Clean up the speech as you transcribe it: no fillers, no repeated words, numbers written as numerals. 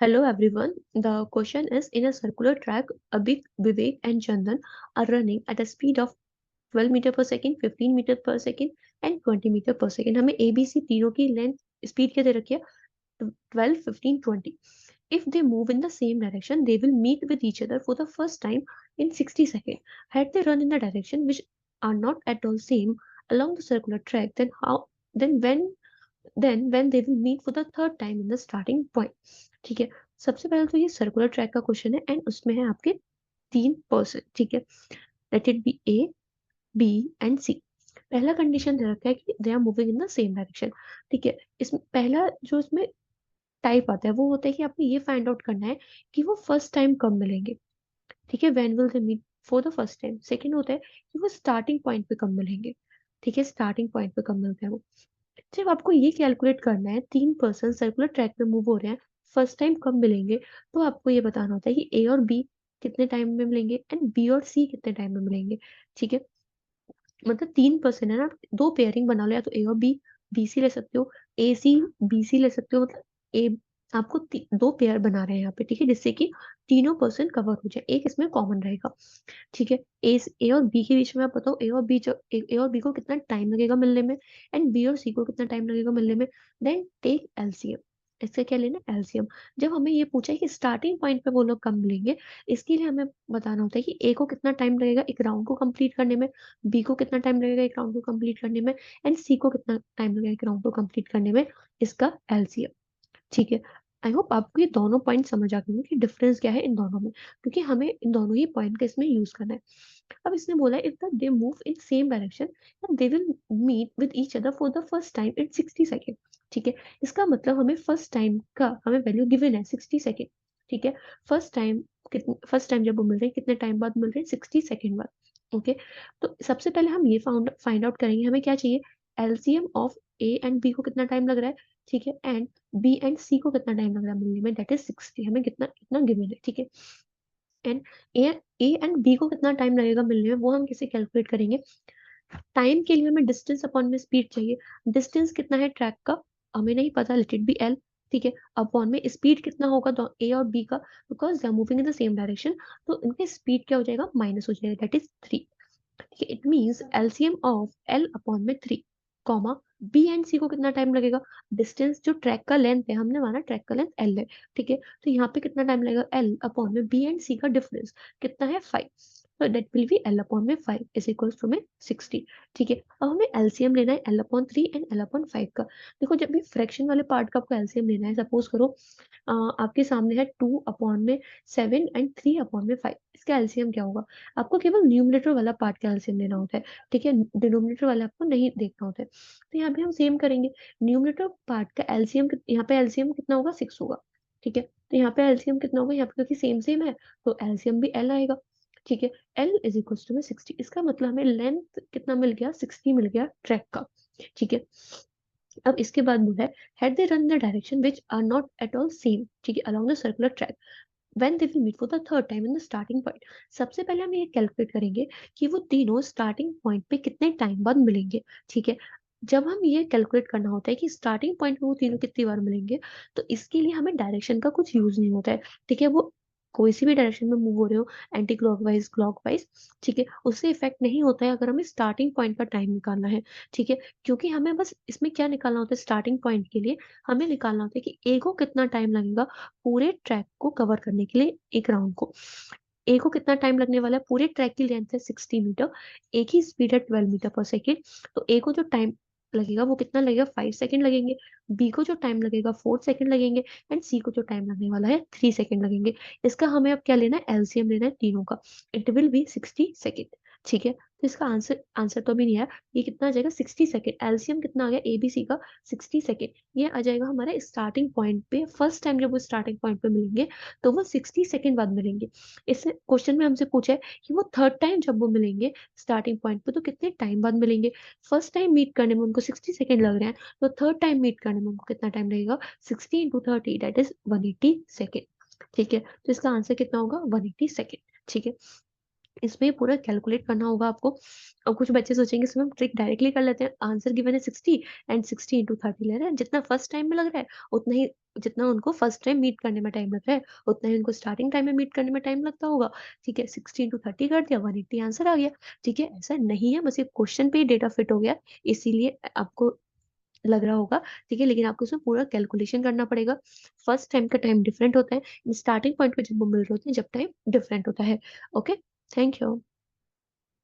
Hello everyone. The question is in a circular track, Abhik, Vivek and Chandan are running at a speed of 12 meter per second, 15 meter per second and 20 meter per second. हमें ABC तीनों की length speed क्या दे रखी है 12, 15, 20. If they move in the same direction, they will meet with each other for the first time in 60 seconds. Had they run in the direction which are not at all same along the circular track, then when they will meet for the third time in the starting point. ठीक है, सबसे पहले तो ये circular track का question है and उसमें है आपके 3%. ठीक है, let it be A, B and C. पहला कंडीशन दे रखा है कि they are moving in the same direction. ठीक है, इसमें पहला जो इसमें टाइप आता है वो होता है कि आपको ये फाइंड आउट करना है कि वो फर्स्ट टाइम कब मिलेंगे. ठीक है, when will they meet for the first time. Second होता है कि वो स्टार्टिंग पॉइंट पे कब मिलेंगे. ठीक है, स्टार्टिंग पॉइंट पे कब मिलते हैं वो. जब आपको ये कैलकुलेट करना है 3% सर्कुलर ट्रैक पे मूव हो रहे हैं, फर्स्ट टाइम कब मिलेंगे, तो आपको ये बताना होता है कि ए और बी कितने टाइम में मिलेंगे एंड बी और सी कितने टाइम में मिलेंगे. ठीक है, मतलब 3% है ना, दो पेयरिंग बना लो, या तो ए और बी, बी सी ले सकते हो, ए सी बी सी ले सकते हो. मतलब ए आपको दो पेयर बना रहे हैं यहाँ पे. ठीक है, जिससे कि तीनों पर्सन कवर हो जाए, एक इसमें कॉमन रहेगा. ठीक है, ए और बी के बीच में आप बताओ ए और बी, जब ए और बी को कितना टाइम लगेगा मिलने में एंड बी और सी को कितना टाइम लगेगा मिलने में. Then take LCM. इससे क्या लेना, एलसीएम. जब हमें ये पूछा है कि स्टार्टिंग पॉइंट पे वो लोग कब मिलेंगे, इसके लिए हमें बताना होता है कि ए को कितना टाइम लगेगा एक राउंड को कंप्लीट करने में, बी को कितना टाइम लगेगा एक राउंड को कंप्लीट करने में एंड सी को कितना टाइम लगेगा एक राउंड को कंप्लीट करने में. इसका एलसीएम. ठीक है, आई होप आपको ये दोनों पॉइंट समझ आ गए होंगे कि डिफरेंस क्या है इन दोनों में, क्योंकि हमें इन दोनों ही पॉइंट का इसमें यूज करना है. अब इसने बोला if the they move in same direction they will meet with each other for the first time in 60 second. ठीक है, इसका मतलब हमें फर्स्ट टाइम का हमें वैल्यू गिवन है 60 सेकेंड. ठीक है, फर्स्ट टाइम जब वो मिल रहे हैं कितने टाइम बाद मिल रहे हैं, 60 सेकेंड बाद. ओके, तो सबसे पहले हम ये फाइंड आउट करेंगे हमें क्या चाहिए, LCM of A and B को कितना टाइम लग रहा है. ठीक है, एंड बी एंड सी को कितना टाइम लग रहा है मिलने में, दैट इज 60. हमें कितना कितना गिवन है. ठीक है, and A A and B को कितना टाइम लगेगा मिलने में वो हम कैसे कैलकुलेट करेंगे. टाइम के लिए हमें डिस्टेंस अपॉन में स्पीड चाहिए. डिस्टेंस कितना है ट्रैक का, हमें नहीं पता, लेट इट बी एल. ठीक है, अपॉन में स्पीड कितना होगा तो ए और बी का, because they are moving in the same direction, तो इनके स्पीड क्या हो जाएगा, माइनस हो जाएगा, दैट इज 3. ठीक है, it means LCM of L upon में 3, कॉमा बी एंड सी को कितना टाइम लगेगा. डिस्टेंस जो ट्रैक का लेंथ है, हमने माना ट्रैक का लेंथ एल है. ठीक है, तो यहाँ पे कितना टाइम लगेगा, एल अपॉन में बी एंड सी का डिफरेंस कितना है 5, तो that will be L upon में 5 इज इक्वल्स टू में 60. ठीक है, अब हमें एलसीएम लेना है L upon 3 and L upon 5 का. देखो जब भी फ्रैक्शन वाले पार्ट का आपको एलसीएम लेना है, सपोज करो आपके सामने है 2/7 एंड 3/5, इसका एलसीएम क्या होगा. आपको केवल न्यूमरेटर वाला पार्ट का एलसीएम लेना होता है. ठीक है, डिनोमिनेटर वाला आपको नहीं देखना होता है. तो यहाँ पे हम सेम करेंगे, न्यूमरेटर पार्ट का एलसीएम, यहाँ पे एलसीएम कितना होगा, 6 होगा. ठीक है, तो यहाँ पे एलसीएम कितना होगा, यहाँ पे क्योंकि सेम सेम है तो एलसीएम भी एल आएगा. ठीक है, एल इज इक्वल टू में 60. इसका मतलब हमें लेंथ कितना मिल गया, 60 मिल गया ट्रैक का. ठीक है, अब इसके बाद बोला है had they run the direction which are not at all same, ठीक है, along the circular track when they will meet for the third time in the starting point. सबसे पहले हम ये कैलकुलेट करेंगे कि वो तीनों स्टार्टिंग पॉइंट पे कितने टाइम बाद मिलेंगे. ठीक है, जब हम ये कैलकुलेट करना होता है कि स्टार्टिंग पॉइंट पे वो तीनों कितनी बार मिलेंगे, तो इसके लिए हमें डायरेक्शन का कुछ यूज नहीं होता है. ठीक है, वो कोई सी भी डायरेक्शन में मूव हो रहे हो, एंटी क्लॉकवाइज क्लॉकवाइज, ठीक है, उससे इफेक्ट नहीं होता है अगर हमें स्टार्टिंग पॉइंट का टाइम निकालना है. ठीक है, क्योंकि हमें बस इसमें क्या निकालना होता है, स्टार्टिंग पॉइंट के लिए हमें निकालना होता है कि ए को कितना टाइम लगेगा पूरे ट्रैक को कवर करने के लिए, एक राउंड को. ए को कितना टाइम लगने वाला है, पूरे ट्रैक की लेंथ है 60 मीटर, एक ही स्पीड है 12 मीटर पर सेकेंड, तो ए को जो टाइम लगेगा वो कितना लगेगा, 5 सेकेंड लगेंगे. बी को जो टाइम लगेगा 4 सेकेंड लगेंगे एंड सी को जो टाइम लगने वाला है 3 सेकेंड लगेंगे. इसका हमें अब क्या लेना है, एलसीएम लेना है तीनों का. It will be 60 second. ठीक है, तो इसका आंसर आंसर तो अभी नहीं आया. ये कितना आ जाएगा, 60 सेकेंड. एलसीएम कितना आ गया एबीसी का, 60 सेकेंड. ये आ जाएगा हमारे स्टार्टिंग पॉइंट पे. फर्स्ट टाइम जब वो स्टार्टिंग पॉइंट पे मिलेंगे तो वो 60 सेकेंड बाद मिलेंगे. इस क्वेश्चन में हमसे पूछा है कि वो थर्ड टाइम जब वो मिलेंगे स्टार्टिंग पॉइंट पे तो कितने टाइम बाद मिलेंगे. फर्स्ट टाइम मीट करने में उनको 60 सेकेंड लग रहे हैं, तो थर्ड टाइम मीट करने में उनको कितना टाइम लगेगा, 60 × 30 दैट इज 180 सेकेंड. ठीक है, तो इसका आंसर कितना होगा, 180 सेकेंड. ठीक है, इसमें पूरा कैलकुलेट करना होगा आपको। और कुछ बच्चे सोचेंगे इसमें हम ट्रिक डायरेक्टली कर लेते हैं, आंसर गिवन है 60 एंड 60 इंटू 30 ले रहे हैं, जितना फर्स्ट टाइम में लग रहा है उतना ही, जितना उनको फर्स्ट टाइम मीट करने में टाइम लग रहा है उतना ही उनको स्टार्टिंग टाइम में मीट करने में टाइम लगता होगा। ठीक है, 60 इंटू 30 कर दिया, 180 आंसर आ गया। ठीक है, ऐसा नहीं है, बस ये क्वेश्चन पे ही डेटा फिट हो गया, इसीलिए आपको लग रहा होगा। ठीक है, लेकिन आपको इसमें पूरा कैलकुलेशन करना पड़ेगा। फर्स्ट टाइम का टाइम डिफरेंट होता है, स्टार्टिंग पॉइंट पे जब वो मिल रहे होते हैं, जब टाइम डिफरेंट होता है। Okay, thank you.